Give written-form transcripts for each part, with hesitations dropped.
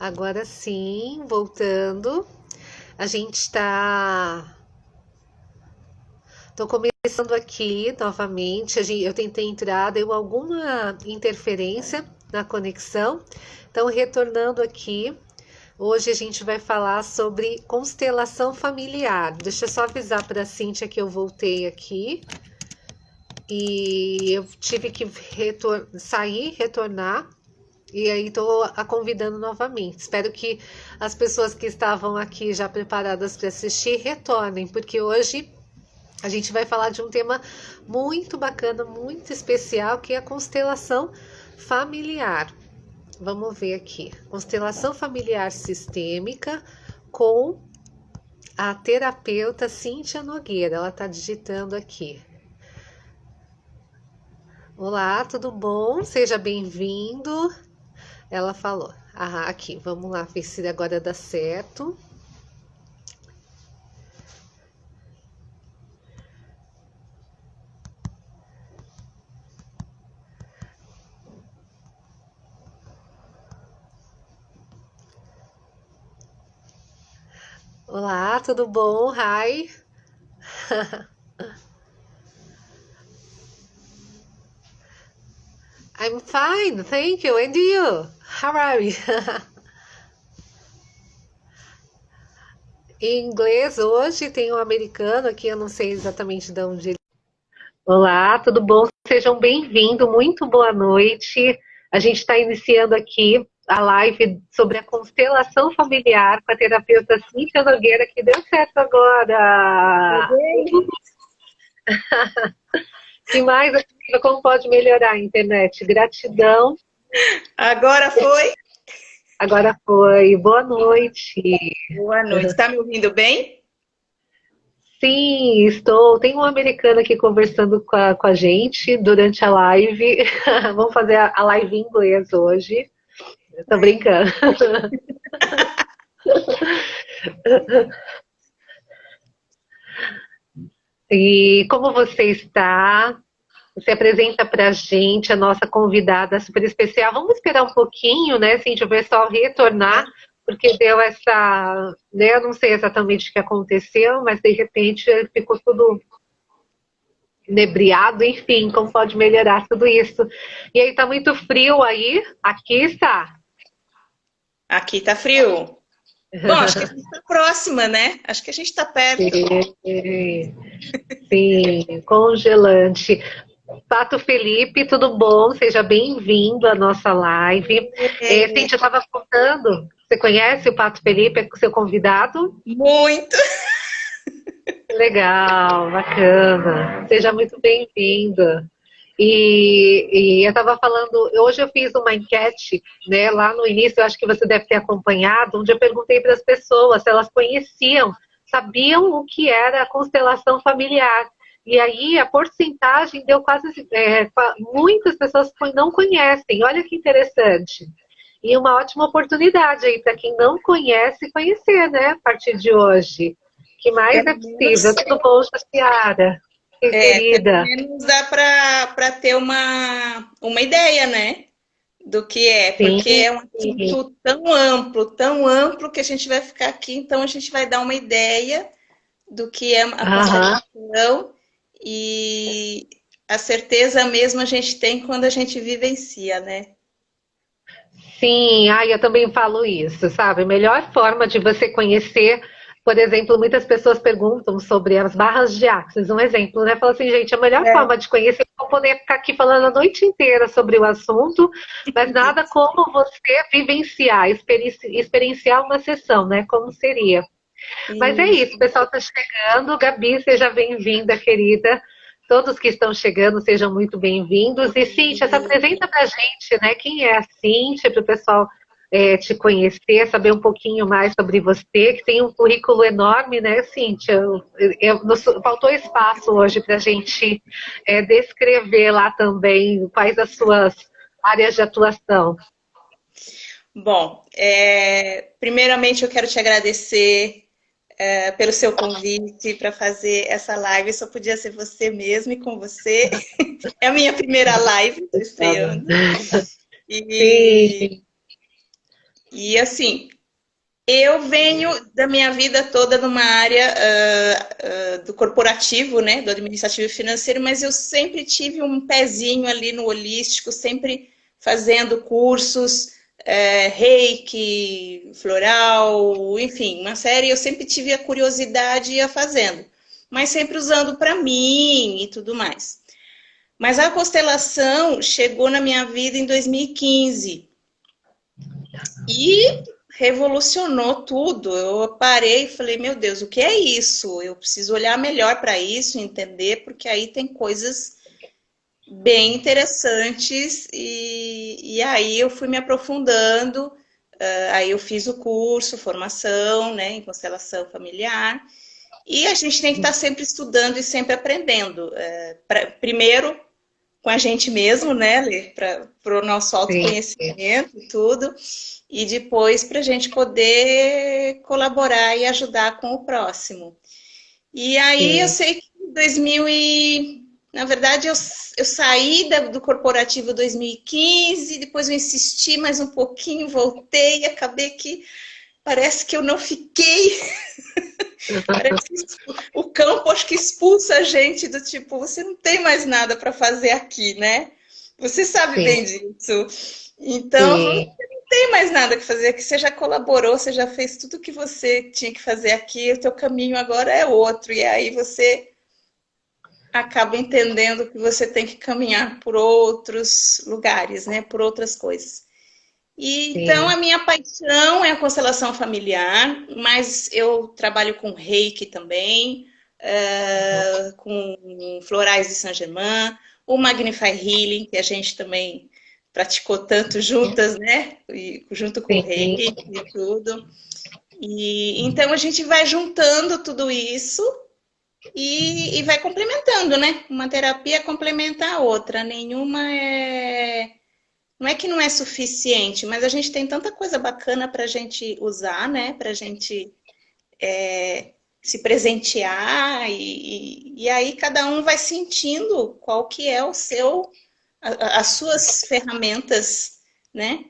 Agora sim, voltando. A gente está. Tô começando aqui novamente. Eu tentei entrar, deu alguma interferência na conexão. Então, retornando aqui. Hoje a gente vai falar sobre constelação familiar. Deixa eu só avisar para a Cíntia que eu voltei aqui. E eu tive que sair, retornar. E aí estou a convidando novamente. Espero que as pessoas que estavam aqui já preparadas para assistir retornem, porque hoje a gente vai falar de um tema muito bacana, muito especial, que é a constelação familiar. Vamos ver aqui. Constelação familiar sistêmica com a terapeuta Cíntia Nogueira. Ela está digitando aqui. Olá, tudo bom? Seja bem-vindo. Ela falou. Ah, aqui, vamos lá ver se agora dá certo. Olá, tudo bom? Hi. I'm fine, thank you. And you? How are you? Em inglês hoje tem um americano aqui, eu não sei exatamente de onde ele. Olá, tudo bom? Sejam bem-vindos, muito boa noite. A gente está iniciando aqui a live sobre a constelação familiar com a terapeuta Cíntia Nogueira, que deu certo agora. E mais, como pode melhorar a internet? Gratidão. Agora foi? Agora foi. Boa noite. Boa noite. Está me ouvindo bem? Sim, estou. Tem um americano aqui conversando com a gente durante a live. Vamos fazer a live em inglês hoje. Tô brincando. E como você está? Você apresenta para a gente a nossa convidada super especial. Vamos esperar um pouquinho, né, Cíntia, o pessoal retornar, porque deu essa, né, eu não sei exatamente o que aconteceu, mas de repente ficou tudo inebriado, enfim, como pode melhorar tudo isso. E aí, tá muito frio aí? Aqui está. Aqui está frio. Bom, acho que a gente está próxima, né? Acho que a gente está perto. Sim, sim, congelante. Pato Felipe, tudo bom? Seja bem-vindo à nossa live. Cíntia, eu estava contando, você conhece o Pato Felipe, é seu convidado? Muito. Legal, bacana. Seja muito bem-vinda. E eu estava falando, hoje eu fiz uma enquete, né, lá no início, eu acho que você deve ter acompanhado, onde eu perguntei para as pessoas se elas conheciam, sabiam o que era a constelação familiar. E aí a porcentagem deu quase, muitas pessoas não conhecem, olha que interessante. E uma ótima oportunidade aí para quem não conhece, conhecer, né, a partir de hoje. O que mais é possível? Tudo bom, Jaciara? Querida. Pelo menos dá para ter uma ideia, né? Do que é, Sim, porque é um assunto tão amplo que a gente vai ficar aqui, então a gente vai dar uma ideia do que é a constelação e a certeza mesmo a gente tem quando a gente vivencia, né? sim, eu também falo isso, sabe? A melhor forma de você conhecer, por exemplo, muitas pessoas perguntam sobre as barras de Axis, um exemplo, né? Fala assim, gente, a melhor forma de conhecer, eu vou poder ficar aqui falando a noite inteira sobre o assunto, mas nada como você vivenciar, experienciar uma sessão, né? Como seria. Mas é isso, o pessoal está chegando. Gabi, seja bem-vinda, querida. Todos que estão chegando, sejam muito bem-vindos. E Cíntia, se apresenta para a gente, né? Quem é a Cíntia, para o pessoal te conhecer, saber um pouquinho mais sobre você, que tem um currículo enorme, né, Cíntia? Faltou espaço hoje para a gente descrever lá também quais as suas áreas de atuação. Bom, primeiramente eu quero te agradecer pelo seu convite para fazer essa live. Só podia ser você mesmo e com você. É a minha primeira live, estou estreando. E E assim, eu venho da minha vida toda numa área do corporativo, né, do administrativo e financeiro, mas eu sempre tive um pezinho ali no holístico, sempre fazendo cursos, reiki, floral, enfim, uma série. Eu sempre tive a curiosidade e ia fazendo, mas sempre usando para mim e tudo mais. Mas a constelação chegou na minha vida em 2015 e revolucionou tudo. Eu parei e falei, meu Deus, o que é isso? Eu preciso olhar melhor para isso, entender, porque aí tem coisas bem interessantes e aí eu fui me aprofundando, aí eu fiz o curso, formação, né, em constelação familiar, e a gente tem que estar sempre estudando e sempre aprendendo. Primeiro, com a gente mesmo, né, Lê, para o nosso autoconhecimento e tudo, e depois para a gente poder colaborar e ajudar com o próximo. E aí eu sei que em 2000 na verdade, eu saí do corporativo em 2015, depois eu insisti mais um pouquinho, voltei, acabei que parece que eu não fiquei. Parece que o campo acho que expulsa a gente do tipo, você não tem mais nada para fazer aqui, né? Você sabe bem disso. Então, você não tem mais nada que fazer aqui, você já colaborou, você já fez tudo que você tinha que fazer aqui, o teu caminho agora é outro, e aí você acaba entendendo que você tem que caminhar por outros lugares, né? Por outras coisas. Então, a minha paixão é a constelação familiar, mas eu trabalho com reiki também, com florais de Saint-Germain, o Magnify Healing, que a gente também praticou tanto juntas, né? E, junto com o reiki e tudo. E, então, a gente vai juntando tudo isso e vai complementando, né? Uma terapia complementa a outra, nenhuma é... Não é que não é suficiente, mas a gente tem tanta coisa bacana para a gente usar, né? Para a gente se presentear e aí cada um vai sentindo qual que é o seu, as suas ferramentas, né?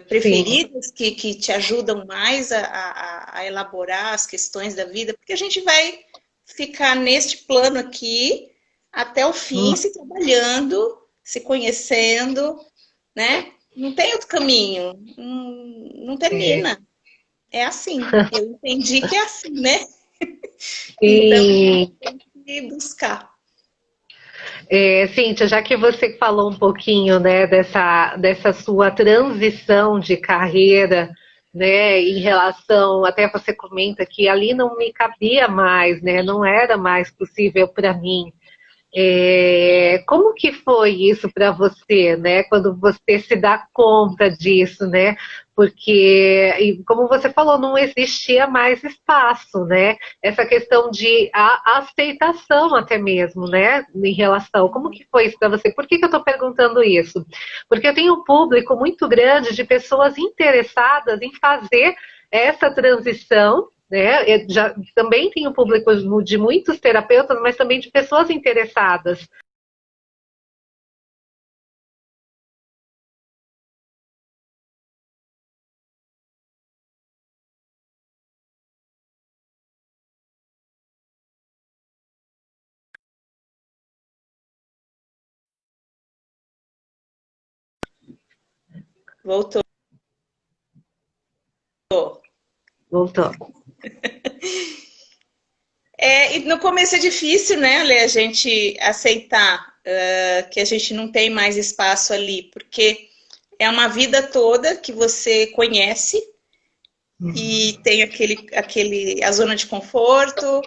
Preferidas que te ajudam mais a elaborar as questões da vida, porque a gente vai ficar neste plano aqui até o fim, se trabalhando, se conhecendo, né? Não tem outro caminho, não termina. É assim. Eu entendi que é assim, né? Então, tem que buscar. Cíntia, já que você falou um pouquinho, né, dessa sua transição de carreira, né, em relação, até você comenta que ali não me cabia mais, né, não era mais possível para mim. Como que foi isso para você, né? Quando você se dá conta disso, né? Porque, como você falou, não existia mais espaço, né? Essa questão de aceitação até mesmo, né? Em relação, como que foi isso para você? Por que eu estou perguntando isso? Porque eu tenho um público muito grande de pessoas interessadas em fazer essa transição, né? Eu também tenho público de muitos terapeutas, mas também de pessoas interessadas. Voltou. Voltou. E no começo é difícil, né, Lê, a gente aceitar que a gente não tem mais espaço ali, porque é uma vida toda que você conhece e tem a zona de conforto,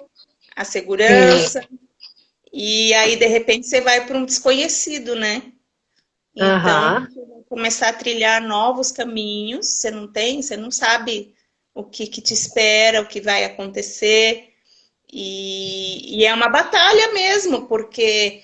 a segurança, e aí de repente você vai para um desconhecido, né? Então, você vai começar a trilhar novos caminhos, você não sabe o que te espera, o que vai acontecer. E é uma batalha mesmo, porque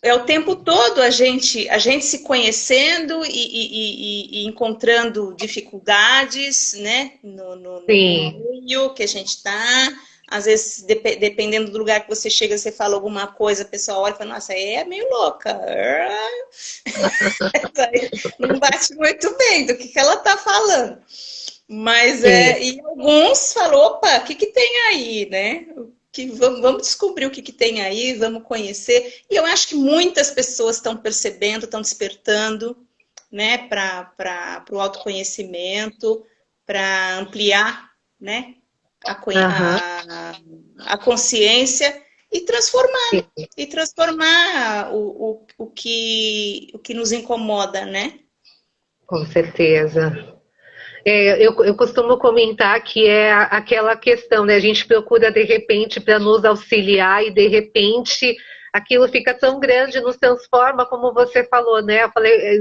é o tempo todo a gente se conhecendo e encontrando dificuldades, né? No meio que a gente está, às vezes, dependendo do lugar que você chega, você fala alguma coisa, a pessoa olha e fala, nossa, é meio louca. Não bate muito bem do que ela está falando. Mas e alguns falam, opa, o que tem aí, né? Vamos descobrir o que tem aí, vamos conhecer. E eu acho que muitas pessoas estão percebendo, estão despertando, né, para o autoconhecimento, para ampliar, né, a consciência e transformar o que nos incomoda, né? Com certeza. Eu costumo comentar que é aquela questão, né? A gente procura, de repente, para nos auxiliar e, de repente, aquilo fica tão grande, nos transforma, como você falou, né?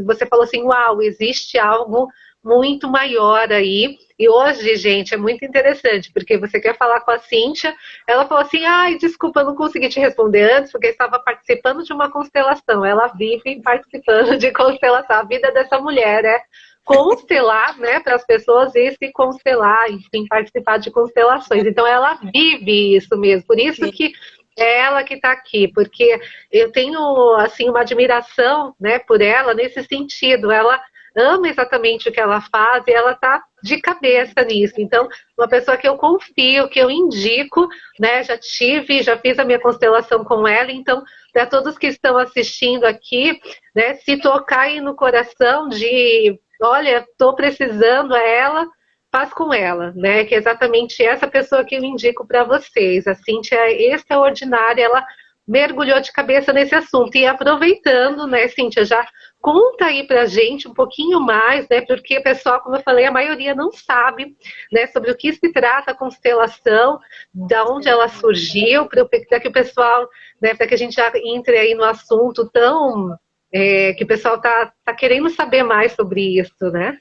Você falou assim, uau, existe algo muito maior aí. E hoje, gente, é muito interessante, porque você quer falar com a Cíntia, ela falou assim, ai, desculpa, eu não consegui te responder antes, porque eu estava participando de uma constelação. Ela vive participando de constelação. A vida dessa mulher é constelar, né, para as pessoas e se constelar, enfim, participar de constelações. Então, ela vive isso mesmo. Por isso que é ela que está aqui, porque eu tenho, assim, uma admiração, né, por ela nesse sentido. Ela ama exatamente o que ela faz e ela está de cabeça nisso. Então, uma pessoa que eu confio, que eu indico, né, já fiz a minha constelação com ela, então, para todos que estão assistindo aqui, né, se tocar aí no coração de, olha, estou precisando, ela, faz com ela, né, que é exatamente essa pessoa que eu indico para vocês. A Cíntia é extraordinária, ela mergulhou de cabeça nesse assunto. E aproveitando, né, Cíntia, já conta aí pra gente um pouquinho mais, né, porque, pessoal, como eu falei, a maioria não sabe, né, sobre o que se trata a constelação, da onde ela surgiu, para que o pessoal, né, para que a gente já entre aí no assunto tão, que o pessoal tá querendo saber mais sobre isso, né?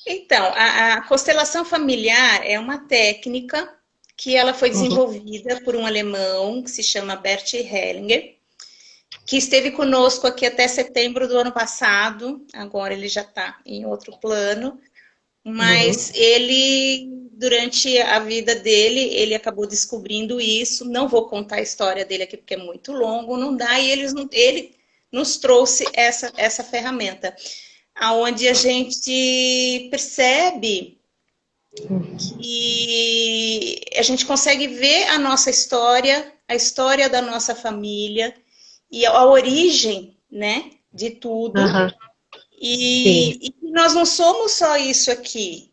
Então, a constelação familiar é uma técnica que ela foi desenvolvida por um alemão que se chama Bert Hellinger, que esteve conosco aqui até setembro do ano passado. Agora ele já está em outro plano, mas ele, durante a vida dele, ele acabou descobrindo isso. Não vou contar a história dele aqui porque é muito longo, não dá, e ele nos trouxe essa ferramenta, aonde a gente percebe que a gente consegue ver a nossa história, a história da nossa família e a origem, né, de tudo. E nós não somos só isso aqui.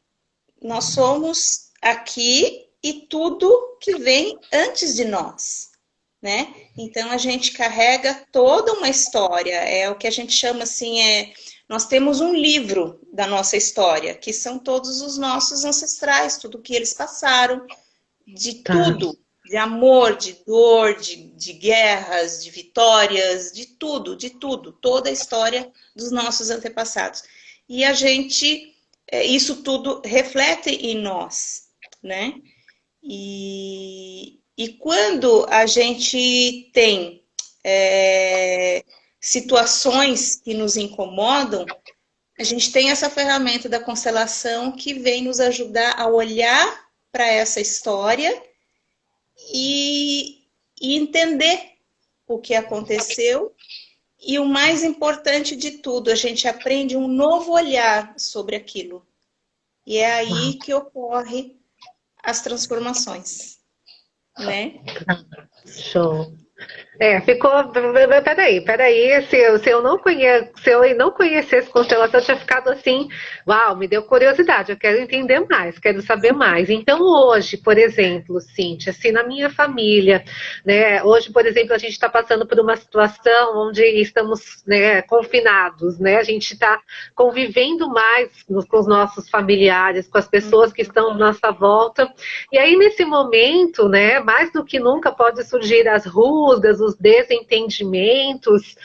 Nós somos aqui e tudo que vem antes de nós, né? Então, a gente carrega toda uma história. É o que a gente chama assim, nós temos um livro da nossa história, que são todos os nossos ancestrais, tudo que eles passaram, de tudo, de amor, de dor, de guerras, de vitórias, de tudo, toda a história dos nossos antepassados. E a gente, isso tudo reflete em nós, né? E quando a gente tem situações que nos incomodam, a gente tem essa ferramenta da constelação que vem nos ajudar a olhar para essa história e entender o que aconteceu. E o mais importante de tudo, a gente aprende um novo olhar sobre aquilo. E é aí que ocorre as transformações, né? Show. Ficou. Peraí. Se eu não conhecesse constelação, eu tinha ficado assim, uau, me deu curiosidade, eu quero entender mais, quero saber mais. Então, hoje, por exemplo, Cíntia, assim, na minha família, né, hoje, por exemplo, a gente está passando por uma situação onde estamos, né, confinados, né, a gente está convivendo mais com os nossos familiares, com as pessoas que estão à nossa volta, e aí nesse momento, né, mais do que nunca pode surgir as ruas, rusgas, os desentendimentos.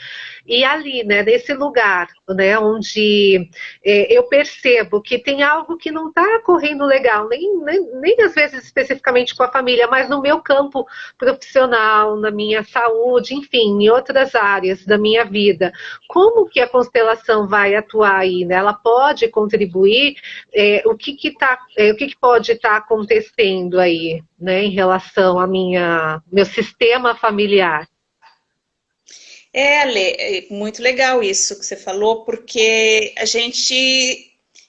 E ali, né, nesse lugar, né, onde eu percebo que tem algo que não está correndo legal, nem às vezes especificamente com a família, mas no meu campo profissional, na minha saúde, enfim, em outras áreas da minha vida. Como que a constelação vai atuar aí, né? Ela pode contribuir? O que pode estar acontecendo aí, né, em relação a meu sistema familiar? Ale, é muito legal isso que você falou, porque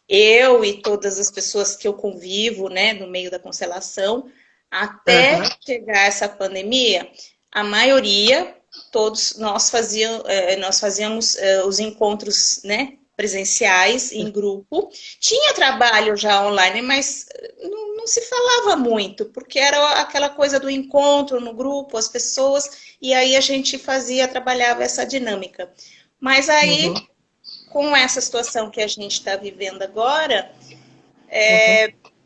eu e todas as pessoas que eu convivo, né, no meio da constelação, até chegar essa pandemia, a maioria, todos nós fazíamos os encontros, né, presenciais, em grupo. Tinha trabalho já online, mas não se falava muito, porque era aquela coisa do encontro no grupo, as pessoas, e aí a gente trabalhava essa dinâmica. Mas aí, com essa situação que a gente está vivendo agora,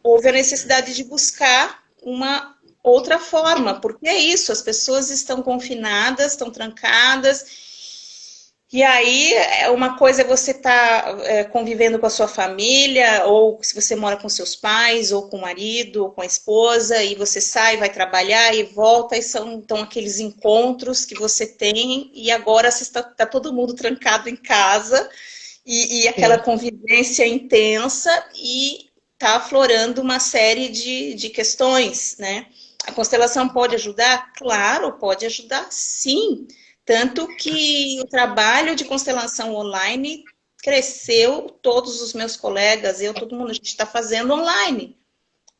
houve a necessidade de buscar uma outra forma, porque é isso, as pessoas estão confinadas, estão trancadas. E aí, uma coisa é você estar convivendo com a sua família, ou se você mora com seus pais, ou com o marido, ou com a esposa, e você sai, vai trabalhar e volta, e são então aqueles encontros que você tem, e agora está todo mundo trancado em casa, e aquela convivência intensa, e está aflorando uma série de questões, né? A constelação pode ajudar? Claro, pode ajudar, sim. Tanto que o trabalho de constelação online cresceu, todos os meus colegas, todo mundo, a gente está fazendo online,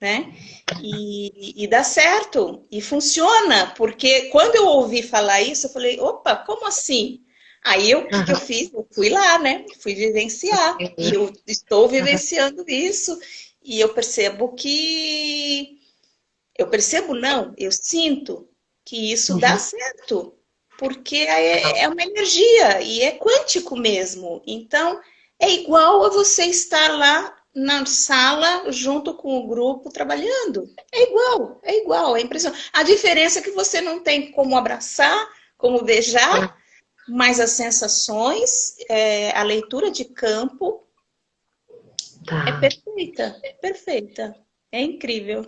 né? E dá certo, e funciona, porque quando eu ouvi falar isso, eu falei, opa, como assim? Aí o que eu fiz? Eu fui lá, né? Fui vivenciar, e eu estou vivenciando isso, e eu percebo eu sinto que isso dá certo. Porque é uma energia e é quântico mesmo. Então, é igual a você estar lá na sala junto com o grupo trabalhando. É igual, é impressionante. A diferença é que você não tem como abraçar, como beijar, mas as sensações, a leitura de campo é perfeita, é incrível.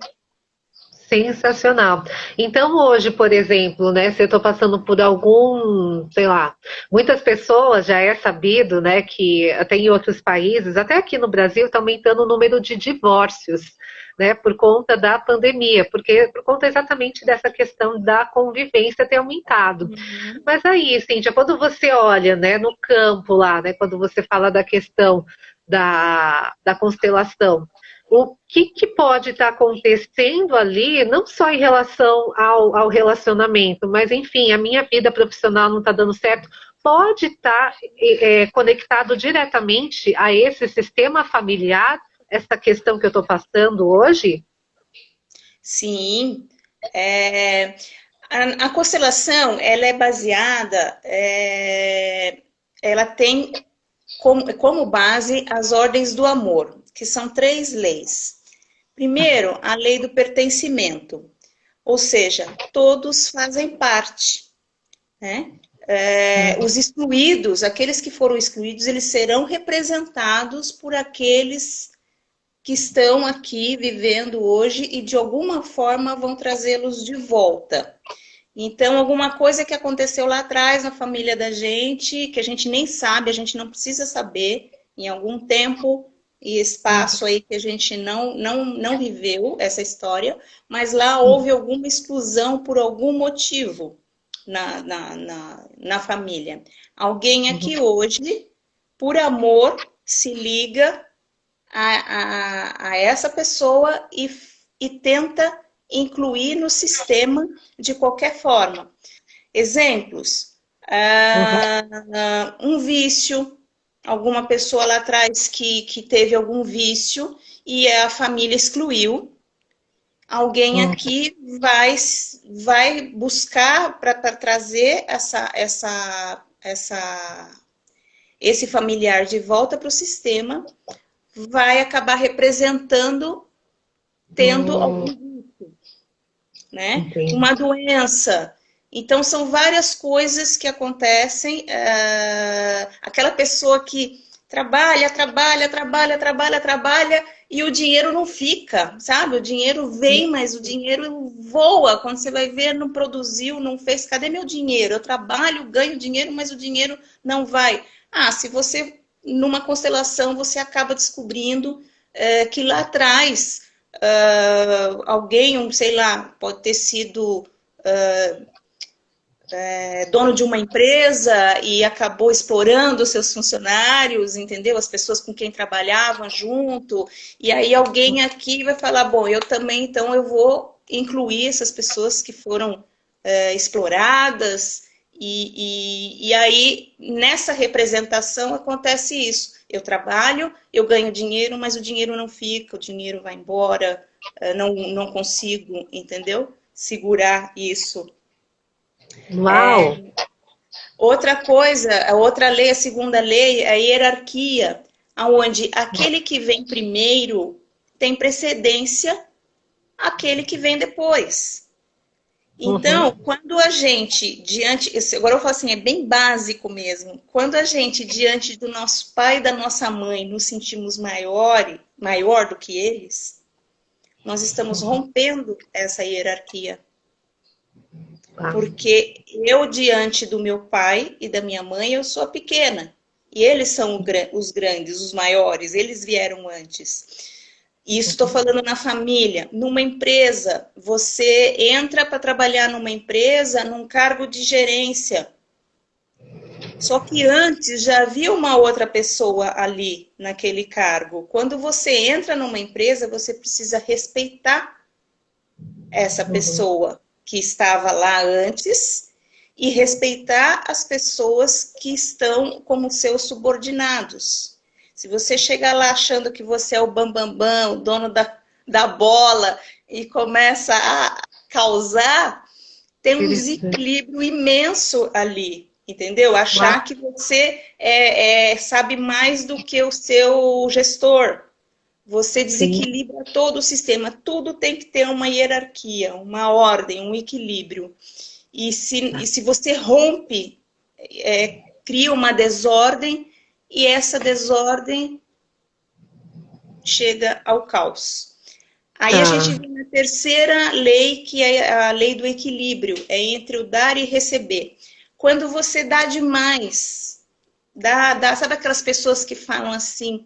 Sensacional. Então, hoje, por exemplo, né, se eu estou passando por sei lá, muitas pessoas já é sabido, né, que até em outros países, até aqui no Brasil, está aumentando o número de divórcios, né, por conta da pandemia, por conta exatamente dessa questão da convivência ter aumentado. Mas aí, Cíntia, quando você olha, né, no campo lá, né, quando você fala da questão da constelação, o que pode estar acontecendo ali, não só em relação ao relacionamento, mas, enfim, a minha vida profissional não está dando certo, pode estar conectado diretamente a esse sistema familiar, essa questão que eu estou passando hoje? Sim. A constelação, ela é baseada, ela tem como base as ordens do amor, que são 3 leis. Primeiro, a lei do pertencimento, ou seja, todos fazem parte, né? Os excluídos, aqueles que foram excluídos, eles serão representados por aqueles que estão aqui vivendo hoje e de alguma forma vão trazê-los de volta. Então, alguma coisa que aconteceu lá atrás na família da gente, que a gente nem sabe, a gente não precisa saber, em algum tempo e espaço aí que a gente não viveu essa história, mas lá houve alguma exclusão por algum motivo na família. Alguém aqui hoje, por amor, se liga a essa pessoa e tenta incluir no sistema de qualquer forma. Exemplos, um vício, alguma pessoa lá atrás que teve algum vício e a família excluiu. Alguém aqui vai buscar para trazer esse familiar de volta para o sistema, vai acabar representando, tendo algum vício, né? Uma doença. Então, são várias coisas que acontecem. Aquela pessoa que trabalha, trabalha, trabalha, trabalha, trabalha, e o dinheiro não fica, sabe? O dinheiro vem, mas o dinheiro voa. Quando você vai ver, não produziu, não fez. Cadê meu dinheiro? Eu trabalho, ganho dinheiro, mas o dinheiro não vai. Se você, numa constelação, você acaba descobrindo que lá atrás, alguém, sei lá, pode ter sido dono de uma empresa e acabou explorando os seus funcionários, entendeu? As pessoas com quem trabalhavam junto. E aí alguém aqui vai falar, bom, eu também, então eu vou incluir essas pessoas que foram exploradas. E aí, nessa representação, acontece isso. Eu trabalho, eu ganho dinheiro, mas o dinheiro não fica, o dinheiro vai embora, não consigo, entendeu? Segurar isso. Uau! Outra coisa, a outra lei, a segunda lei, é a hierarquia, onde aquele que vem primeiro tem precedência àquele que vem depois. Então, quando a gente, agora eu falo assim, é bem básico mesmo, quando a gente, diante do nosso pai e da nossa mãe, nos sentimos maior do que eles, nós estamos rompendo essa hierarquia. Porque eu, diante do meu pai e da minha mãe, eu sou a pequena. E eles são os grandes, os maiores, eles vieram antes. Isso estou falando na família. Numa empresa, você entra para trabalhar numa empresa num cargo de gerência. Só que antes já havia uma outra pessoa ali naquele cargo. Quando você entra numa empresa, você precisa respeitar essa pessoa que estava lá antes e respeitar as pessoas que estão como seus subordinados. Se você chegar lá achando que você é o bambambam, o dono da bola e começa a causar, tem um desequilíbrio imenso ali, entendeu? Achar que você sabe mais do que o seu gestor. Você desequilibra todo o sistema. Tudo tem que ter uma hierarquia, uma ordem, um equilíbrio. E se você rompe, cria uma desordem, e essa desordem chega ao caos. Aí a gente vem na terceira lei, que é a lei do equilíbrio, é entre o dar e receber. Quando você dá demais, sabe aquelas pessoas que falam assim,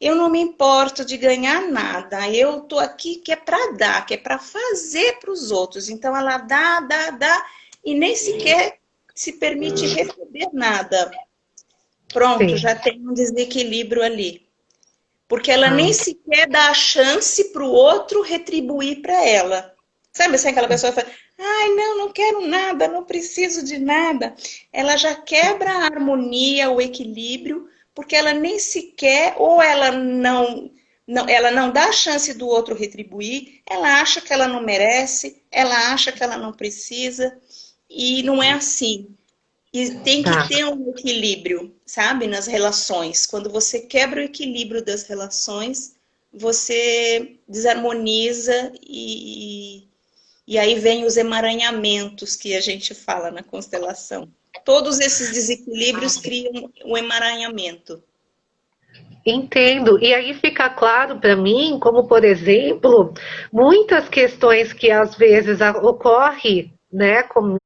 eu não me importo de ganhar nada, eu tô aqui que é para dar, que é para fazer para os outros. Então ela dá, e nem sequer se permite receber nada. Pronto, já tem um desequilíbrio ali. Porque ela nem sequer dá a chance para o outro retribuir para ela. Sabe assim, aquela pessoa que fala, não quero nada, não preciso de nada. Ela já quebra a harmonia, o equilíbrio, porque ela nem sequer, ou ela não dá a chance do outro retribuir, ela acha que ela não merece, ela acha que ela não precisa, e não é assim. E tem que ter um equilíbrio, sabe, nas relações. Quando você quebra o equilíbrio das relações, você desarmoniza e aí vem os emaranhamentos que a gente fala na constelação. Todos esses desequilíbrios criam um emaranhamento. Entendo. E aí fica claro para mim, como por exemplo, muitas questões que às vezes ocorrem, né, como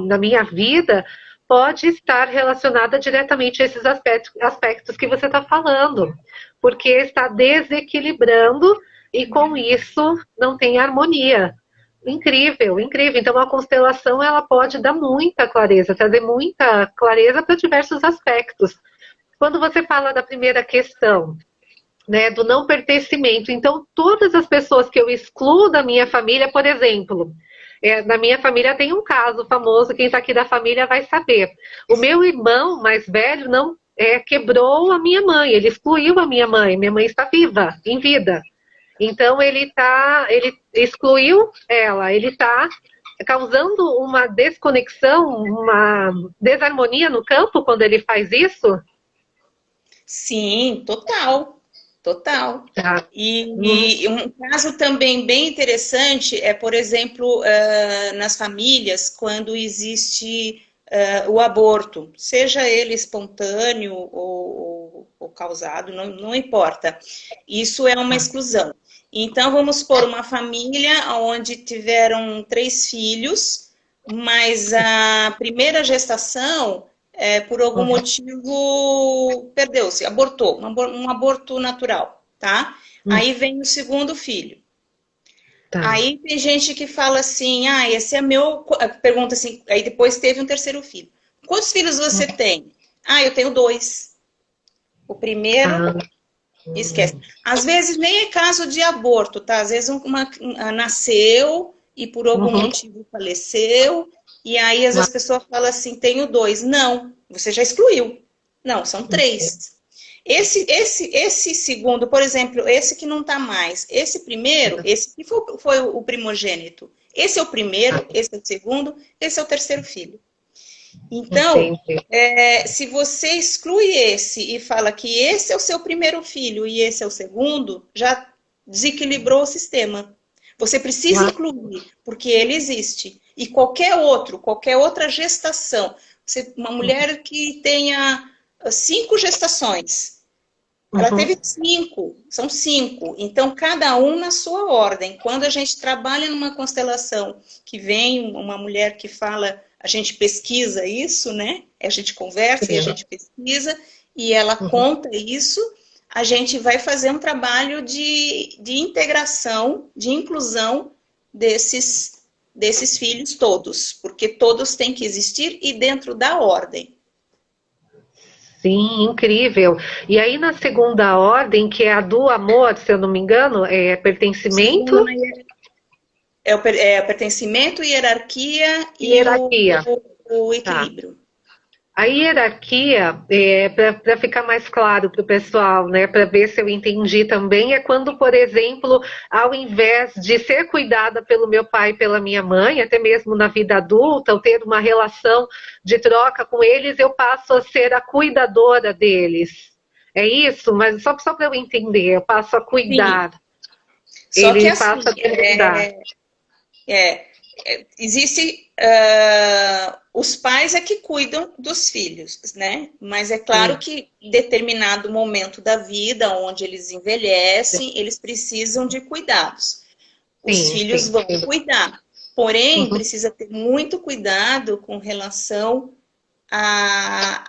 na minha vida, pode estar relacionada diretamente a esses aspectos que você está falando, porque está desequilibrando e com isso não tem harmonia. Incrível, incrível. Então a constelação ela pode dar muita clareza, trazer muita clareza para diversos aspectos. Quando você fala da primeira questão, né, do não pertencimento, então todas as pessoas que eu excluo da minha família, por exemplo, na minha família tem um caso famoso, quem está aqui da família vai saber. O meu irmão mais velho não quebrou a minha mãe, ele excluiu a minha mãe está viva, em vida. Então ele excluiu ela, ele está causando uma desconexão, uma desarmonia no campo quando ele faz isso? Sim, total. Total. Tá. E um caso também bem interessante é, por exemplo, nas famílias, quando existe o aborto, seja ele espontâneo ou causado, não importa. Isso é uma exclusão. Então, vamos supor uma família onde tiveram 3 filhos, mas a primeira gestação, por algum motivo, perdeu-se, abortou, um aborto natural, tá? Aí vem o segundo filho. Tá. Aí tem gente que fala assim, esse é meu... Pergunta assim, aí depois teve um terceiro filho. Quantos filhos você tem? Eu tenho 2. O primeiro... Esquece. Às vezes nem é caso de aborto, tá? Às vezes nasceu e por algum motivo faleceu, e aí às vezes a pessoa fala assim, tenho 2. Não, você já excluiu. Não, são 3. Esse segundo, por exemplo, esse que não tá mais, esse primeiro, esse que foi o primogênito. Esse é o primeiro, esse é o segundo, esse é o terceiro filho. Então, se você exclui esse e fala que esse é o seu primeiro filho e esse é o segundo, já desequilibrou o sistema. Você precisa incluir, porque ele existe. E qualquer outra gestação, uma mulher que tenha 5 gestações, ela teve 5, são 5. Então, cada um na sua ordem. Quando a gente trabalha numa constelação que vem uma mulher que fala... A gente pesquisa isso, né? A gente conversa e a gente pesquisa e ela conta isso. A gente vai fazer um trabalho de integração, de inclusão desses filhos todos, porque todos têm que existir e dentro da ordem. Sim, incrível. E aí na segunda ordem, que é a do amor, se eu não me engano, é pertencimento... É o pertencimento, hierarquia e o equilíbrio. Tá. A hierarquia, para ficar mais claro para o pessoal, né, para ver se eu entendi também, é quando, por exemplo, ao invés de ser cuidada pelo meu pai e pela minha mãe, até mesmo na vida adulta, eu ter uma relação de troca com eles, eu passo a ser a cuidadora deles. É isso? Mas só para eu entender, eu passo a cuidar. Sim. Só que assim, existe os pais é que cuidam dos filhos, né? Mas é claro que em determinado momento da vida, onde eles envelhecem, eles precisam de cuidados. Os filhos vão cuidar. Porém, precisa ter muito cuidado com relação a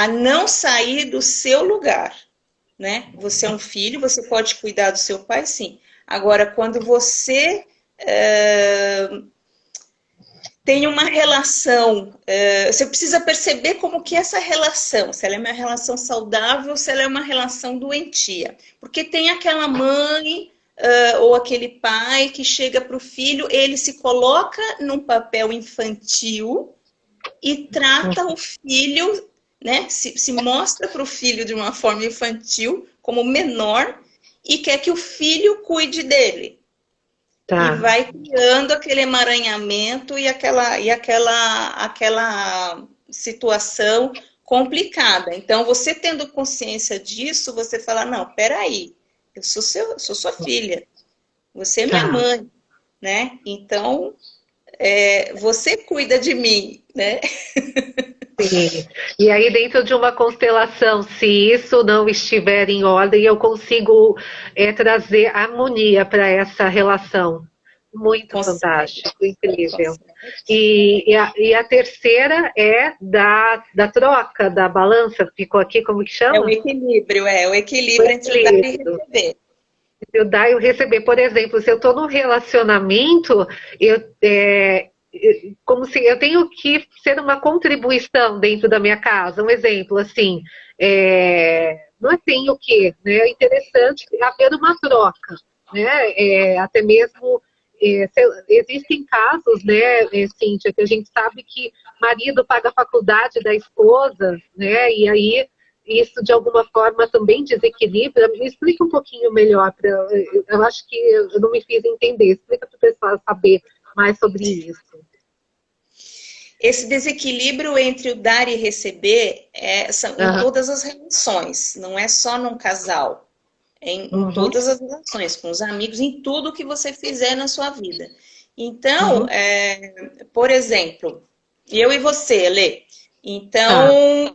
não sair do seu lugar, né? Você é um filho, você pode cuidar do seu pai, sim. Agora, quando você tem uma relação, você precisa perceber como que é essa relação, se ela é uma relação saudável, se ela é uma relação doentia. Porque tem aquela mãe ou aquele pai que chega para o filho, ele se coloca num papel infantil e trata o filho, né, se mostra para o filho de uma forma infantil, como menor, e quer que o filho cuide dele. Tá. E vai criando aquele emaranhamento e aquela situação complicada. Então, você tendo consciência disso, você fala, não, peraí, eu sou sua filha, você é minha mãe, né? Então, você cuida de mim, né? Sim. E aí, dentro de uma constelação, se isso não estiver em ordem, eu consigo trazer harmonia para essa relação. Muito fantástico, incrível. E a terceira é da troca, da balança, ficou aqui, como que chama? É o equilíbrio entre o dar e receber. Eu dar e o receber. Por exemplo, se eu estou num relacionamento, como se eu tenho que ser uma contribuição dentro da minha casa. Um exemplo, assim, não tenho que, né? É interessante haver uma troca, né? Até mesmo existem casos, né, Cíntia, que a gente sabe que marido paga a faculdade da esposa, né? E aí isso de alguma forma também desequilibra. Me explica um pouquinho melhor, eu acho que eu não me fiz entender. Explica para o pessoal saber mais sobre isso. Esse desequilíbrio entre o dar e receber são em todas as relações, não é só num casal. em todas as relações, com os amigos, em tudo que você fizer na sua vida. Então, por exemplo, eu e você, Lê. Então,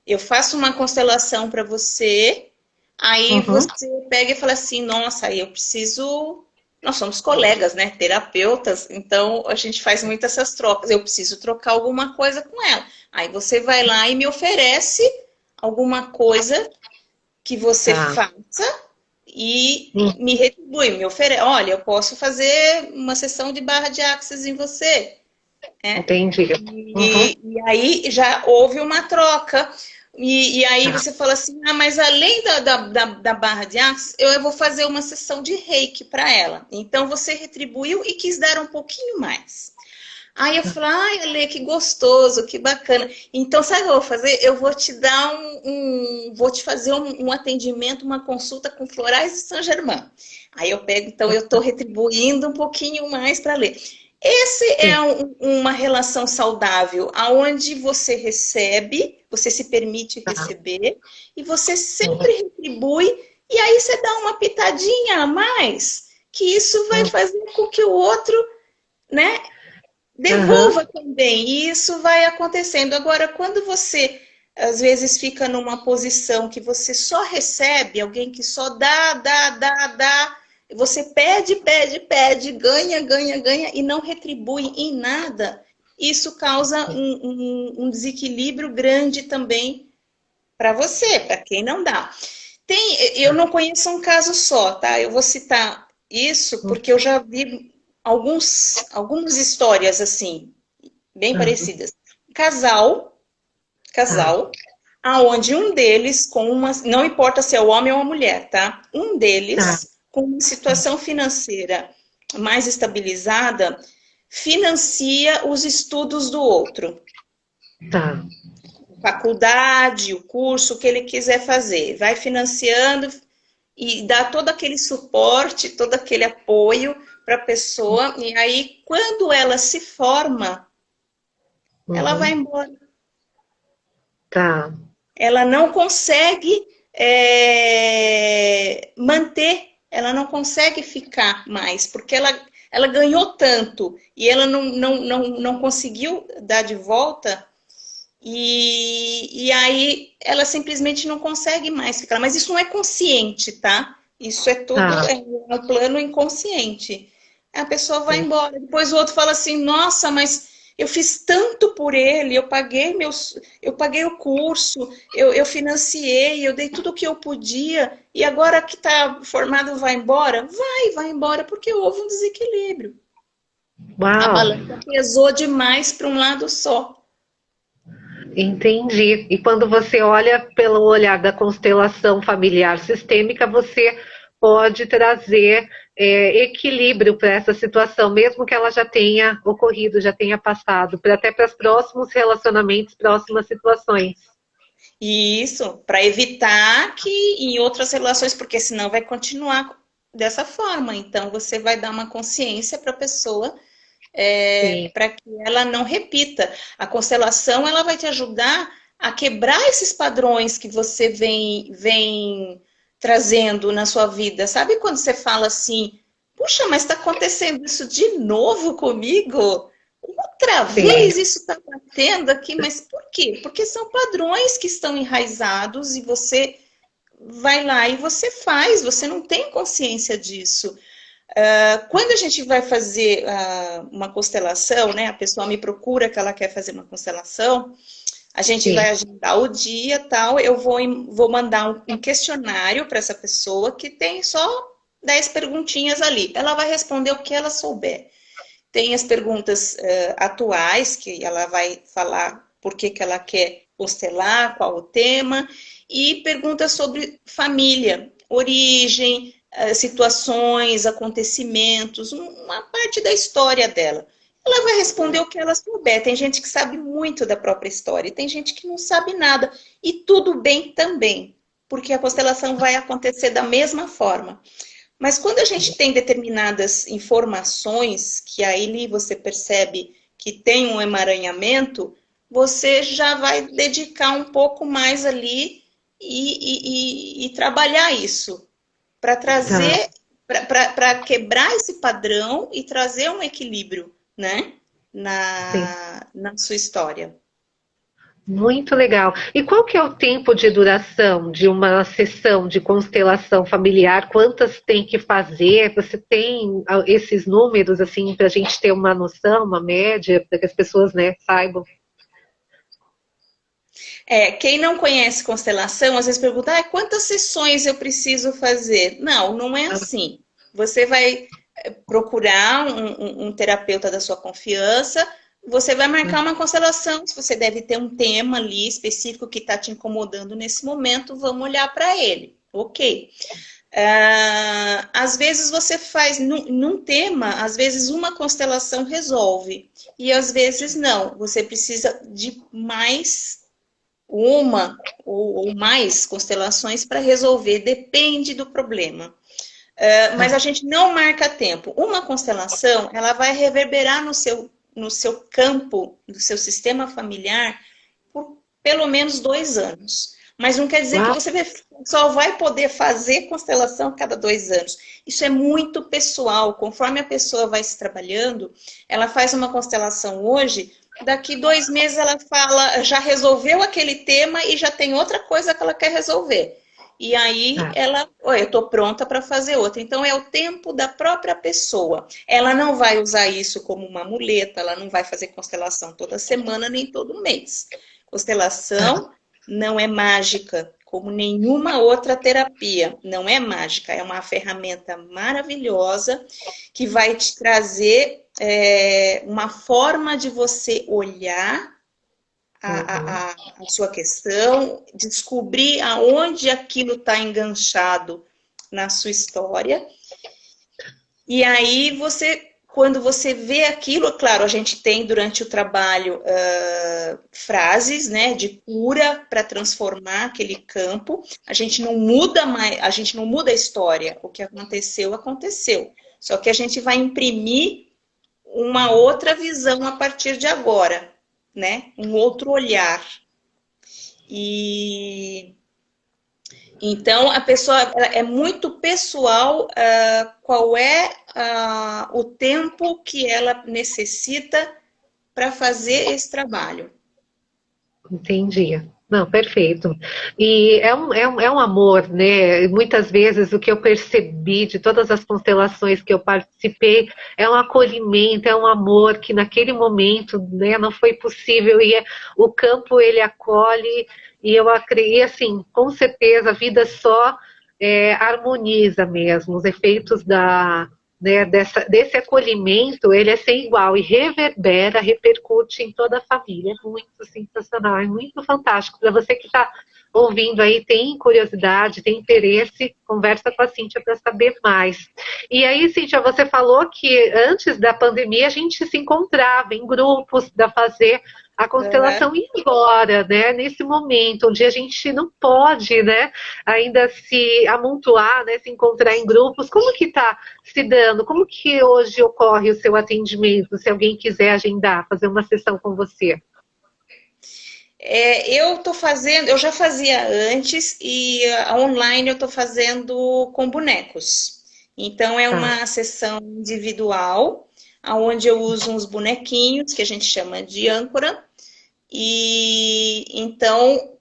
eu faço uma constelação para você, aí você pega e fala assim, nossa, eu preciso... Nós somos colegas, né? Terapeutas, então a gente faz muitas essas trocas. Eu preciso trocar alguma coisa com ela. Aí você vai lá e me oferece alguma coisa que você faça e me retribui, me oferece. Olha, eu posso fazer uma sessão de barra de axis em você. Entendi. E aí já houve uma troca. E aí você fala assim, mas além da barra de axis, eu vou fazer uma sessão de reiki para ela. Então você retribuiu e quis dar um pouquinho mais. Aí eu falei, ai, Ale, que gostoso, que bacana. Então, sabe o que eu vou fazer? Eu vou te dar vou te fazer um atendimento, uma consulta com florais de Saint-Germain. Aí eu pego, então eu estou retribuindo um pouquinho mais para ler. Esse é uma relação saudável, aonde você recebe, você se permite receber, e você sempre retribui, e aí você dá uma pitadinha a mais, que isso vai fazer com que o outro, né, devolva também, e isso vai acontecendo. Agora, quando você, às vezes, fica numa posição que você só recebe, alguém que só dá, você pede, ganha, e não retribui em nada, isso causa um desequilíbrio grande também para você, para quem não dá. Eu não conheço um caso só, tá? Eu vou citar isso porque eu já vi algumas histórias assim, bem parecidas. Casal, aonde um deles, não importa se é o homem ou a mulher, tá? Um deles, com uma situação financeira mais estabilizada, financia os estudos do outro. Faculdade, o curso que ele quiser fazer. Vai financiando e dá todo aquele suporte, todo aquele apoio para a pessoa. E aí, quando ela se forma, ela vai embora. Ela não consegue manter, ela não consegue ficar mais, porque ela ganhou tanto e ela não conseguiu dar de volta, e aí ela simplesmente não consegue mais ficar. Mas isso não é consciente, tá? Isso é tudo um plano inconsciente. A pessoa vai embora. Depois o outro fala assim, nossa, mas eu fiz tanto por ele, eu paguei o curso, eu financiei, eu dei tudo o que eu podia, e agora que está formado vai embora? Vai embora, porque houve um desequilíbrio. A balança pesou demais para um lado só. Entendi. E quando você olha pelo olhar da constelação familiar sistêmica, você pode trazer equilíbrio para essa situação, mesmo que ela já tenha ocorrido, já tenha passado, até para os próximos relacionamentos, próximas situações. Isso, para evitar que em outras relações, porque senão vai continuar dessa forma. Então, você vai dar uma consciência para a pessoa, para que ela não repita. A constelação, ela vai te ajudar a quebrar esses padrões que você vem trazendo na sua vida. Sabe quando você fala assim, puxa, mas está acontecendo isso de novo comigo? Outra vez isso está batendo aqui, mas por quê? Porque são padrões que estão enraizados e você vai lá e você faz, você não tem consciência disso. Quando a gente vai fazer uma constelação, né, a pessoa me procura que ela quer fazer uma constelação, a gente vai agendar o dia, tal, eu vou mandar um questionário para essa pessoa que tem só 10 perguntinhas ali. Ela vai responder o que ela souber. Tem as perguntas atuais, que ela vai falar por que ela quer constelar, qual o tema, e perguntas sobre família, origem, situações, acontecimentos, uma parte da história dela. Ela vai responder o que ela souber. Tem gente que sabe muito da própria história e tem gente que não sabe nada. E tudo bem também, porque a constelação vai acontecer da mesma forma. Mas quando a gente tem determinadas informações, que aí você percebe que tem um emaranhamento, você já vai dedicar um pouco mais ali e trabalhar isso para trazer, para quebrar esse padrão e trazer um equilíbrio, né, Sim. na sua história. Muito legal. E qual que é o tempo de duração de uma sessão de constelação familiar? Quantas tem que fazer? Você tem esses números assim para a gente ter uma noção, uma média, para que as pessoas, né, saibam? Quem não conhece constelação, às vezes pergunta, quantas sessões eu preciso fazer? Não, não é assim. Você vai procurar um terapeuta da sua confiança, você vai marcar uma constelação, se você deve ter um tema ali específico que está te incomodando nesse momento, vamos olhar para ele. Ok. Às vezes você faz num tema, às vezes uma constelação resolve, e às vezes não, você precisa de mais uma ou mais constelações para resolver, depende do problema. Mas a gente não marca tempo. Uma constelação, ela vai reverberar no seu campo, no seu sistema familiar, por pelo menos 2 anos. Mas não quer dizer que você só vai poder fazer constelação a cada 2 anos. Isso é muito pessoal. Conforme a pessoa vai se trabalhando, ela faz uma constelação hoje, daqui 2 meses ela fala, já resolveu aquele tema e já tem outra coisa que ela quer resolver. E aí ela, eu estou pronta para fazer outra. Então é o tempo da própria pessoa. Ela não vai usar isso como uma muleta, ela não vai fazer constelação toda semana nem todo mês. Constelação não é mágica, como nenhuma outra terapia. Não é mágica, é uma ferramenta maravilhosa que vai te trazer uma forma de você olhar a sua questão, descobrir aonde aquilo está enganchado na sua história. E aí quando você vê aquilo, claro, a gente tem durante o trabalho frases, né, de cura para transformar aquele campo. A gente não muda mais, a gente não muda a história. O que aconteceu, aconteceu. Só que a gente vai imprimir uma outra visão a partir de agora, né? Um outro olhar. E então a pessoa é muito pessoal qual é o tempo que ela necessita para fazer esse trabalho. Entendi. Não, perfeito. E é um amor, né? Muitas vezes o que eu percebi de todas as constelações que eu participei é um acolhimento, é um amor que naquele momento, né, não foi possível. E o campo ele acolhe e eu acredito, assim, com certeza a vida só harmoniza mesmo os efeitos né, desse acolhimento, ele é sem igual e reverbera, repercute em toda a família. É muito sensacional, é muito fantástico. Para você que está ouvindo aí, tem curiosidade, tem interesse, conversa com a Cíntia para saber mais. E aí, Cíntia, você falou que antes da pandemia a gente se encontrava em grupos para fazer a constelação ir embora, né? Nesse momento onde a gente não pode, né, ainda se amontoar, né, se encontrar em grupos. Como que está se dando? Como que hoje ocorre o seu atendimento, se alguém quiser agendar, fazer uma sessão com você? Eu estou fazendo, eu já fazia antes e online eu estou fazendo com bonecos. Então é uma sessão individual, onde eu uso uns bonequinhos que a gente chama de âncora. E então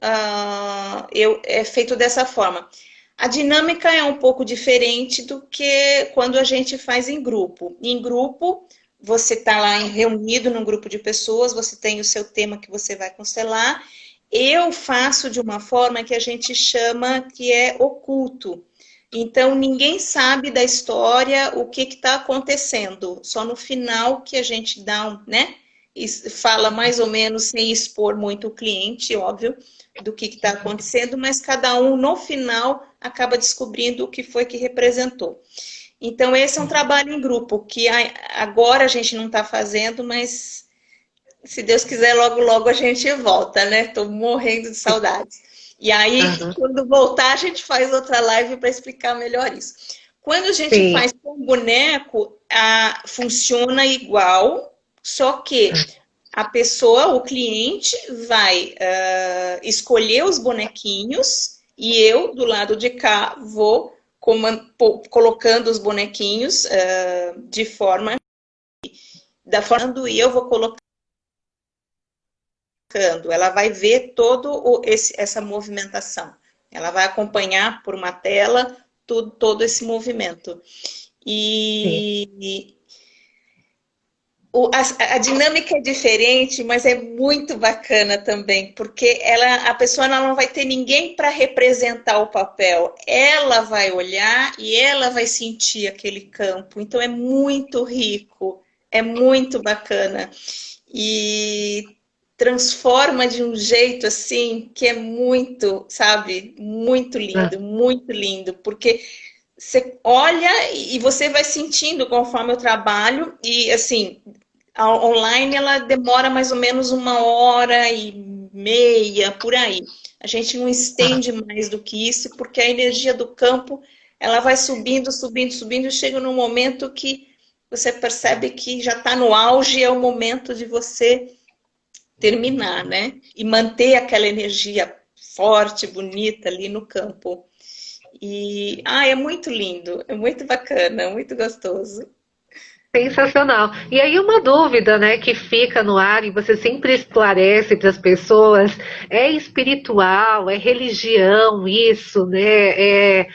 é feito dessa forma. A dinâmica é um pouco diferente do que quando a gente faz em grupo. Em grupo, você está lá reunido num grupo de pessoas, você tem o seu tema que você vai constelar. Eu faço de uma forma que a gente chama que é oculto. Então, ninguém sabe da história, o que está acontecendo. Só no final que a gente dá né? Fala mais ou menos sem expor muito o cliente, óbvio, do que está acontecendo, mas cada um, no final, acaba descobrindo o que foi que representou. Então, esse é um trabalho em grupo, que agora a gente não está fazendo, mas se Deus quiser, logo, logo a gente volta, né? Estou morrendo de saudade. E aí, quando voltar, a gente faz outra live para explicar melhor isso. Quando a gente faz com boneco, funciona igual, só que a pessoa, o cliente, vai escolher os bonequinhos e eu, do lado de cá, vou colocando os bonequinhos de forma... e eu vou colocando. Ela vai ver essa movimentação. Ela vai acompanhar por uma tela todo esse movimento. E a dinâmica é diferente, mas é muito bacana também, porque a pessoa ela não vai ter ninguém para representar o papel. Ela vai olhar e ela vai sentir aquele campo. Então é muito rico, é muito bacana. E transforma de um jeito assim que é muito, sabe, muito lindo, porque você olha e você vai sentindo conforme eu trabalho, e assim, a online ela demora mais ou menos 1h30, por aí. A gente não estende mais do que isso, porque a energia do campo, ela vai subindo, e chega num momento que você percebe que já está no auge, é o momento de você terminar, né? E manter aquela energia forte, bonita ali no campo. E é muito lindo, é muito bacana, muito gostoso. Sensacional. E aí uma dúvida, né, que fica no ar e você sempre esclarece para as pessoas, é espiritual, é religião isso, né?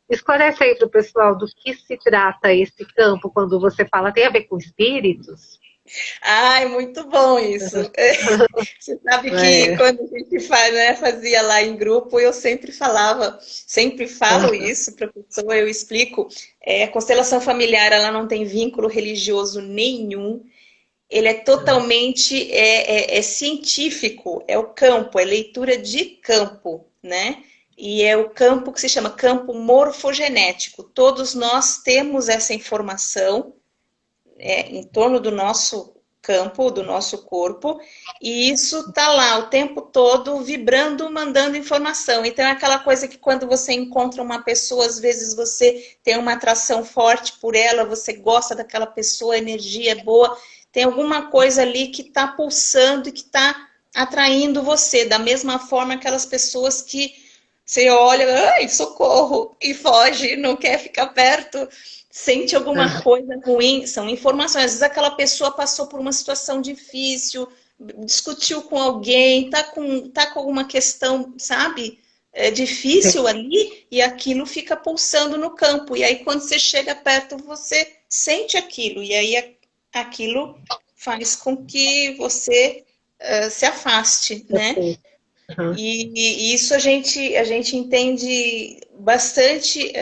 Esclarece aí para o pessoal do que se trata esse campo quando você fala, tem a ver com espíritos? É muito bom isso. Você sabe que quando a gente fazia lá em grupo, eu sempre falo isso para a pessoa, eu explico. A constelação familiar, ela não tem vínculo religioso nenhum. Ele é totalmente científico, é o campo, é leitura de campo, né? E é o campo que se chama campo morfogenético. Todos nós temos essa informação em torno do nosso campo, do nosso corpo, e isso tá lá o tempo todo vibrando, mandando informação. Então é aquela coisa que quando você encontra uma pessoa, às vezes você tem uma atração forte por ela, você gosta daquela pessoa, a energia é boa, tem alguma coisa ali que está pulsando e que está atraindo você, da mesma forma aquelas pessoas que você olha, ai, socorro, e foge, não quer ficar perto, sente alguma coisa ruim, são informações. Às vezes aquela pessoa passou por uma situação difícil, discutiu com alguém, tá com alguma questão, sabe, difícil ali, e aquilo fica pulsando no campo. E aí quando você chega perto, você sente aquilo, e aí aquilo faz com que você se afaste, né? E isso a gente entende bastante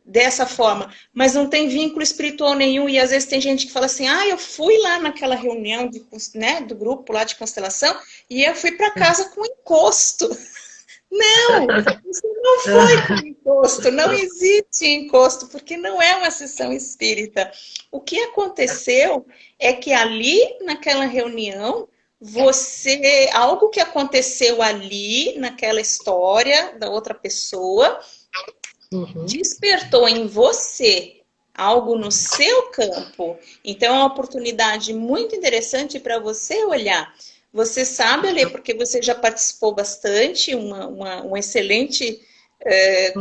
dessa forma, mas não tem vínculo espiritual nenhum, e às vezes tem gente que fala assim, eu fui lá naquela reunião do grupo lá de constelação, e eu fui para casa com encosto. Não, você não foi com encosto, não existe encosto, porque não é uma sessão espírita. O que aconteceu é que ali, naquela reunião, algo que aconteceu ali, naquela história da outra pessoa, despertou em você algo no seu campo. Então, é uma oportunidade muito interessante para você olhar. Você sabe, Ale, porque você já participou bastante, uma excelente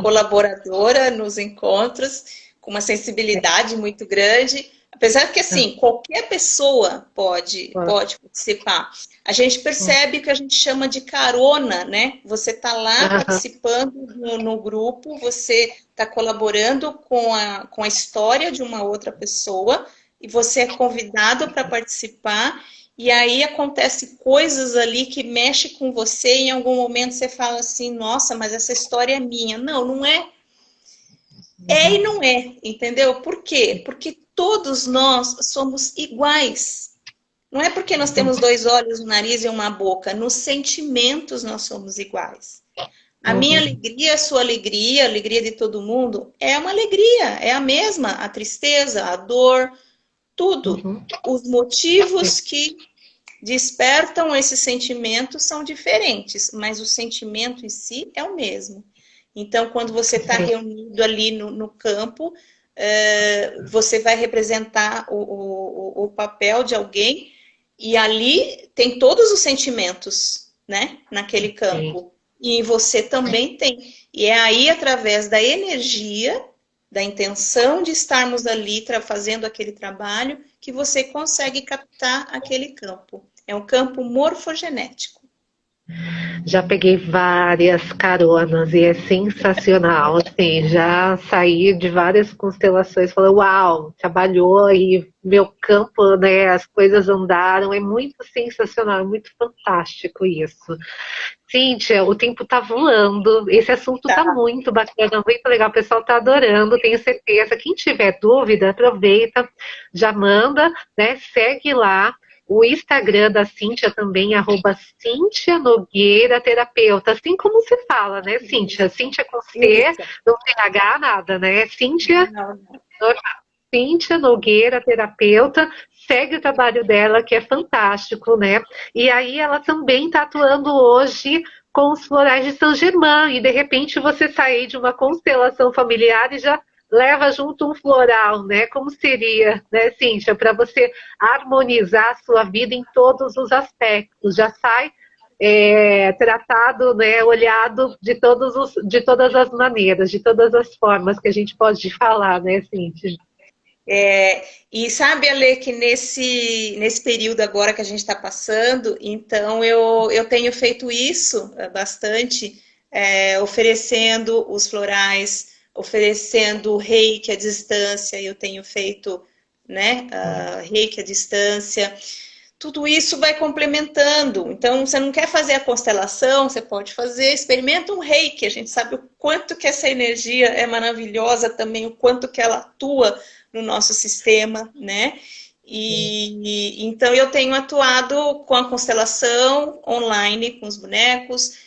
colaboradora nos encontros, com uma sensibilidade muito grande. Apesar que, assim, qualquer pessoa pode participar. A gente percebe que a gente chama de carona, né? Você está lá participando no grupo, você está colaborando com a história de uma outra pessoa, e você é convidado para participar, e aí acontece coisas ali que mexem com você, e em algum momento você fala assim, nossa, mas essa história é minha. Não, não é. É e não é, entendeu? Por quê? Porque todos nós somos iguais. Não é porque nós temos 2 olhos, um nariz e uma boca. Nos sentimentos nós somos iguais. A minha alegria, a sua alegria, a alegria de todo mundo é uma alegria, é a mesma. A tristeza, a dor, tudo. Os motivos que despertam esses sentimentos são diferentes, mas o sentimento em si é o mesmo. Então, quando você está reunido ali no campo, você vai representar o papel de alguém, e ali tem todos os sentimentos, né, naquele campo. e você também tem. E é aí, através da energia, da intenção de estarmos ali fazendo aquele trabalho, que você consegue captar aquele campo. É um campo morfogenético. Já peguei várias caronas e é sensacional, assim, já saí de várias constelações falando, uau, trabalhou e meu campo, né, as coisas andaram, é muito sensacional, é muito fantástico isso. Cíntia, o tempo tá voando, esse assunto tá muito bacana, muito legal, o pessoal tá adorando, tenho certeza. Quem tiver dúvida, aproveita, já manda, né, segue lá. O Instagram da Cíntia também, @Cíntia Nogueira Terapeuta, assim como se fala, né, Cíntia? Cíntia com C, não tem H, nada, né? Cíntia, Cíntia Nogueira Terapeuta, segue o trabalho dela, que é fantástico, né? E aí ela também está atuando hoje com os florais de Saint Germain, e de repente você sair de uma constelação familiar e já leva junto um floral, né? Como seria, né, Cíntia, para você harmonizar a sua vida em todos os aspectos, já sai tratado, né, olhado de todas as maneiras, de todas as formas que a gente pode falar, né, Cíntia? E sabe, Ale, que nesse período agora que a gente está passando, então eu tenho feito isso bastante, oferecendo os florais, oferecendo reiki à distância, eu tenho feito, né, reiki à distância. Tudo isso vai complementando. Então, você não quer fazer a constelação, você pode fazer, experimenta um reiki. A gente sabe o quanto que essa energia é maravilhosa também, o quanto que ela atua no nosso sistema, né? E então eu tenho atuado com a constelação online, com os bonecos,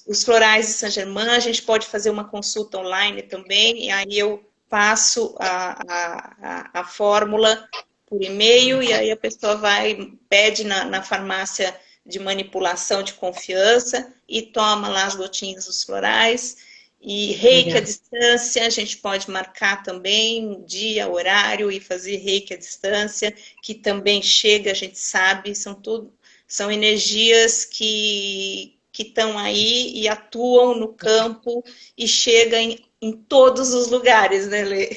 os florais de Saint Germain, a gente pode fazer uma consulta online também, e aí eu passo a fórmula por e-mail, e aí a pessoa pede na farmácia de manipulação de confiança e toma lá as gotinhas dos florais. E reiki à distância, a gente pode marcar também dia, horário e fazer reiki à distância, que também chega, a gente sabe, são energias que estão aí e atuam no campo e chegam em todos os lugares, né, Lê?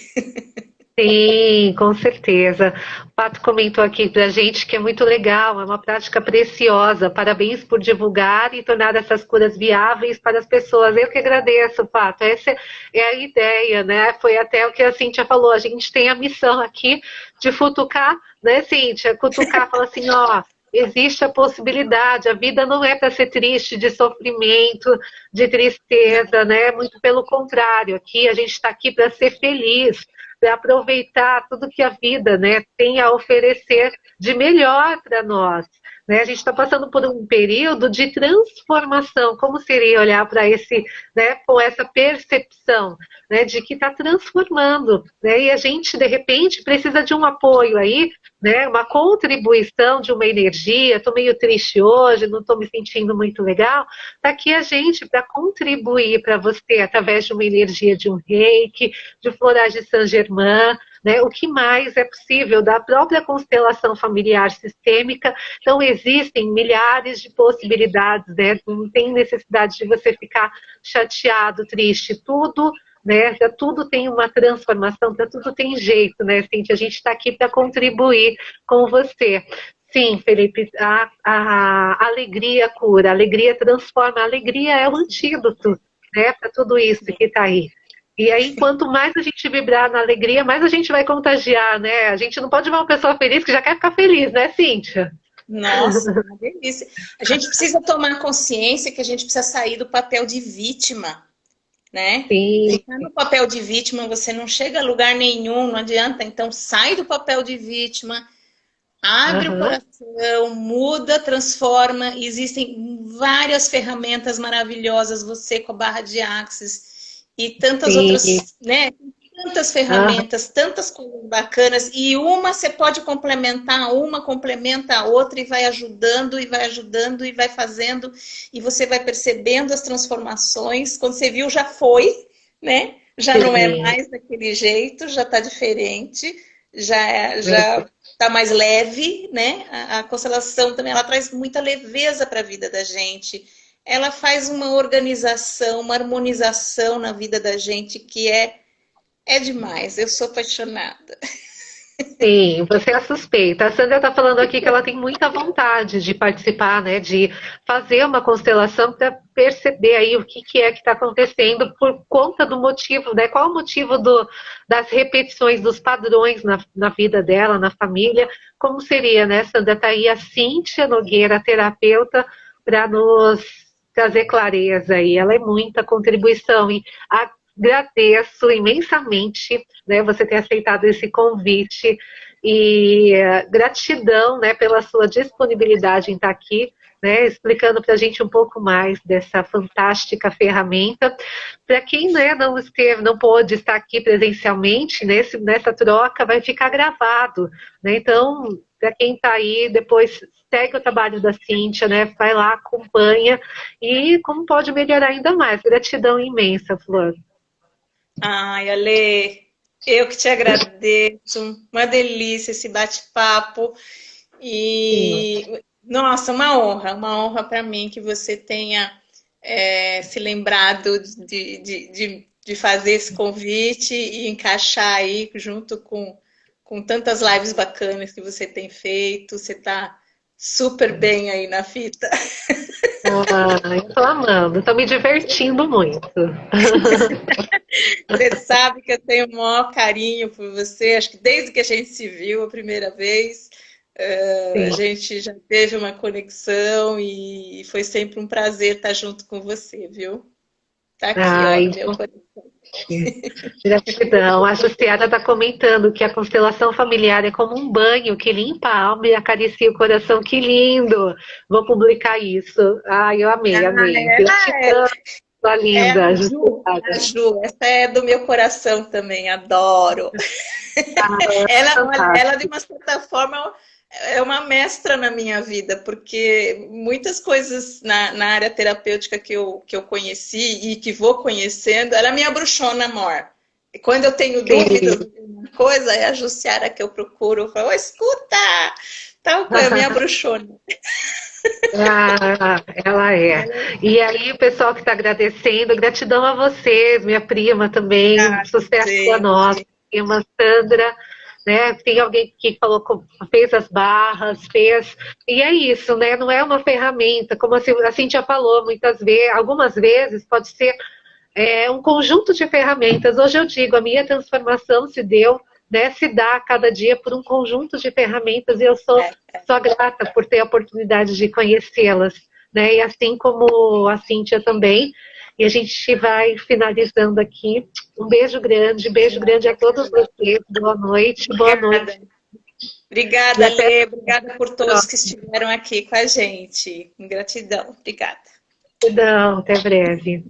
Sim, com certeza. O Pato comentou aqui pra gente que é muito legal, é uma prática preciosa. Parabéns por divulgar e tornar essas curas viáveis para as pessoas. Eu que agradeço, Pato. Essa é a ideia, né? Foi até o que a Cíntia falou. A gente tem a missão aqui de futucar, né, Cíntia? Cutucar, falar assim, ó, existe a possibilidade, a vida não é para ser triste, de sofrimento, de tristeza, né? Muito pelo contrário, aqui a gente está aqui para ser feliz, para aproveitar tudo que a vida, né, tem a oferecer de melhor para nós. Né? A gente está passando por um período de transformação. Como seria olhar para esse, né, com essa percepção, né, de que está transformando, né? E a gente, de repente, precisa de um apoio aí, né, uma contribuição de uma energia. Estou meio triste hoje, não estou me sentindo muito legal. Está aqui a gente para contribuir para você através de uma energia de um reiki, de florais de Saint Germain, né? O que mais é possível da própria constelação familiar sistêmica. Então, existem milhares de possibilidades, né? Não tem necessidade de você ficar chateado, triste. Tudo, né? Já tudo tem uma transformação, já tudo tem jeito, né, Cíntia? A gente está aqui para contribuir com você. Sim, Felipe, a alegria cura, a alegria transforma, a alegria é o antídoto, né, para tudo isso que está aí. E aí, quanto mais a gente vibrar na alegria, mais a gente vai contagiar, né? A gente não pode ver uma pessoa feliz que já quer ficar feliz, né, Cíntia? Nossa, uma delícia. A gente precisa tomar consciência que a gente precisa sair do papel de vítima, né? Sim. Ficar no papel de vítima, você não chega a lugar nenhum, não adianta. Então, sai do papel de vítima, abre o coração, muda, transforma. Existem várias ferramentas maravilhosas, você com a barra de Axis e tantas outras, né? Tantas ferramentas, tantas coisas bacanas, e uma você pode complementar, uma complementa a outra e vai ajudando, e vai ajudando, e vai fazendo, e você vai percebendo as transformações. Quando você viu, já foi, né? Já não é mais daquele jeito, já está diferente, já está mais leve, né? A constelação também, ela traz muita leveza para a vida da gente. ela faz uma organização, uma harmonização na vida da gente que é demais. Eu sou apaixonada. Sim, você é a suspeita. A Sandra está falando aqui que ela tem muita vontade de participar, né, de fazer uma constelação para perceber aí o que é que está acontecendo por conta do motivo, né? Qual o motivo das repetições, dos padrões na vida dela, na família? Como seria, né, Sandra? Está aí a Cíntia Nogueira, terapeuta, para nos trazer clareza aí. Ela é muita contribuição e agradeço imensamente, né, você ter aceitado esse convite e gratidão, né, pela sua disponibilidade em estar aqui, né, explicando para a gente um pouco mais dessa fantástica ferramenta. Para quem, né, não pôde estar aqui presencialmente, nessa troca, vai ficar gravado, né? Então, para quem está aí, depois segue o trabalho da Cíntia, né? Vai lá, acompanha e como pode melhorar ainda mais. Gratidão imensa, Flor. Ai, Ale, eu que te agradeço. Uma delícia esse bate-papo. E, nossa, uma honra para mim que você tenha se lembrado de fazer esse convite e encaixar aí junto com tantas lives bacanas que você tem feito. Você está super bem aí na fita. Ah, eu tô amando, tô me divertindo muito. Você sabe que eu tenho o maior carinho por você, acho que desde que a gente se viu a primeira vez, a gente já teve uma conexão e foi sempre um prazer estar junto com você, viu? Tá aqui, ó, no meu coração. Gratidão. A Justiara está comentando que a constelação familiar é como um banho que limpa a alma e acaricia o coração. Que lindo! Vou publicar isso. Ai, eu amei. Gratidão, sua linda. A Ju, essa é do meu coração também, adoro. Ela, de uma certa forma, é uma mestra na minha vida, porque muitas coisas na área terapêutica que eu conheci e que vou conhecendo, ela é minha bruxona, amor. E quando eu tenho dúvidas de uma coisa, é a Jussiara que eu procuro. Eu falo, escuta, tal coisa, minha bruxona. Ela é. E aí, o pessoal que está agradecendo, gratidão a vocês, minha prima também, sucesso a nós, prima Sandra. Né? Tem alguém que falou, fez as barras, e é isso, né? Não é uma ferramenta, como a Cíntia falou, algumas vezes pode ser um conjunto de ferramentas. Hoje eu digo, a minha transformação se deu, né? Se dá a cada dia por um conjunto de ferramentas, e eu sou grata por ter a oportunidade de conhecê-las, né? E assim como a Cíntia também. E a gente vai finalizando aqui. Um beijo grande a todos vocês. Boa noite. Boa noite. Obrigada, Lê. Obrigada por todos que estiveram aqui com a gente. Gratidão. Obrigada. Gratidão. Até breve.